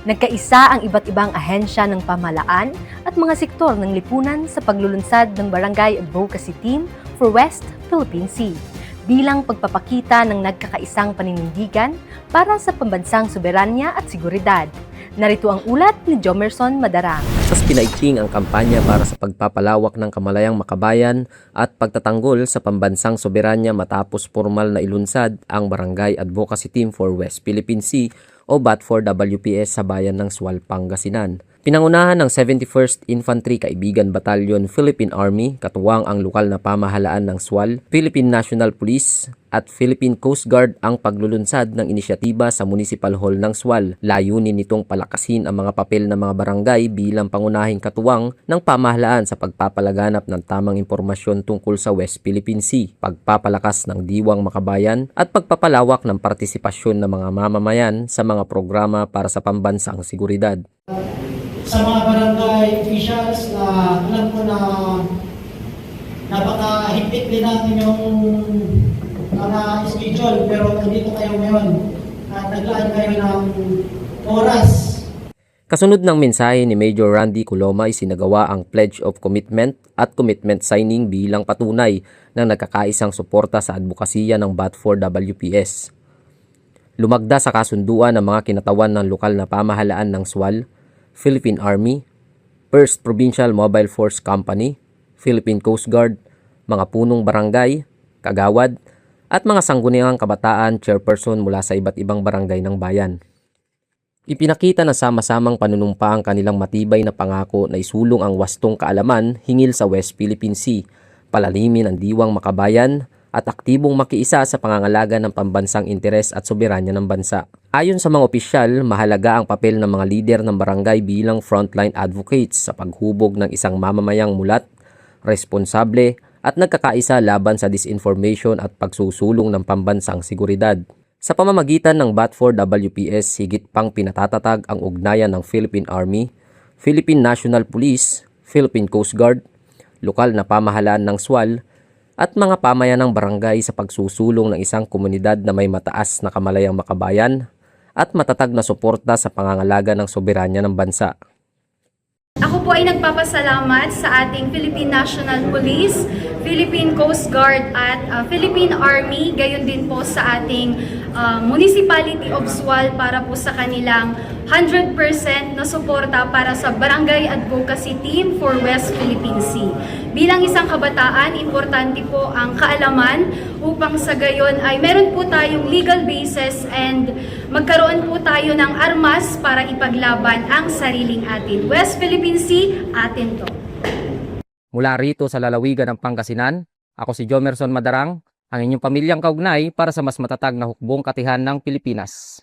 Nagkaisa ang iba't ibang ahensya ng pamahalaan at mga sektor ng lipunan sa paglulunsad ng Barangay Advocacy Team for West Philippine Sea bilang pagpapakita ng nagkakaisang paninindigan para sa pambansang soberanya at seguridad. Narito ang ulat ni Jomerson Madarang. Mas pinaigting ang kampanya para sa pagpapalawak ng kamalayang makabayan at pagtatanggol sa pambansang soberanya matapos formal na ilunsad ang Barangay Advocacy Team for West Philippine Sea o BAT4WPS sa bayan ng Sual, Pangasinan. Pinangunahan ng 71st Infantry Kaibigan Battalion Philippine Army, katuwang ang lokal na pamahalaan ng Sual, Philippine National Police at Philippine Coast Guard ang paglulunsad ng inisyatiba sa Municipal Hall ng Sual. Layunin nitong palakasin ang mga papel ng mga barangay bilang pangunahing katuwang ng pamahalaan sa pagpapalaganap ng tamang impormasyon tungkol sa West Philippine Sea, pagpapalakas ng diwang makabayan at pagpapalawak ng partisipasyon ng mga mamamayan sa mga programa para sa pambansang seguridad. Sa mga barangay officials na alam ko na napakahigpit din ang inyong mga schedule, pero nandito kayo ngayon at naglaan kayo ng oras. Kasunod ng mensahe ni Major Randy Coloma ay sinagawa ang Pledge of Commitment at Commitment Signing bilang patunay ng nagkakaisang suporta sa advokasya ng BAT4WPS. Lumagda sa kasunduan ng mga kinatawan ng lokal na pamahalaan ng Sual, Philippine Army, 1st Provincial Mobile Force Company, Philippine Coast Guard, mga punong barangay, kagawad, at mga sangguniang kabataan chairperson mula sa iba't ibang barangay ng bayan. Ipinakita na sama-samang panunumpa ang kanilang matibay na pangako na isulong ang wastong kaalaman hingil sa West Philippine Sea, palalimin ang diwang makabayan, at aktibong makiisa sa pangangalaga ng pambansang interes at soberanya ng bansa. Ayon sa mga opisyal, mahalaga ang papel ng mga lider ng barangay bilang frontline advocates sa paghubog ng isang mamamayang mulat, responsable at nagkakaisa laban sa disinformation at pagsusulong ng pambansang seguridad. Sa pamamagitan ng BAT4WPS, higit pang pinatatatag ang ugnayan ng Philippine Army, Philippine National Police, Philippine Coast Guard, lokal na pamahalaan ng Sual, at mga pamayan ng barangay sa pagsusulong ng isang komunidad na may mataas na kamalayang makabayan at matatag na suporta sa pangangalaga ng soberanya ng bansa. Ako po ay nagpapasalamat sa ating Philippine National Police, Philippine Coast Guard at Philippine Army, gayon din po sa ating Municipality of Sual para po sa kanilang 100% na suporta para sa Barangay Advocacy Team for West Philippine Sea. Bilang isang kabataan, importante po ang kaalaman upang sa gayon ay meron po tayong legal basis and magkaroon po tayo ng armas para ipaglaban ang sariling atin. West Philippine Sea, atin to. Mula rito sa lalawigan ng Pangasinan, ako si Jomerson Madarang, ang inyong pamilyang kaugnay para sa mas matatag na hukbong katihan ng Pilipinas.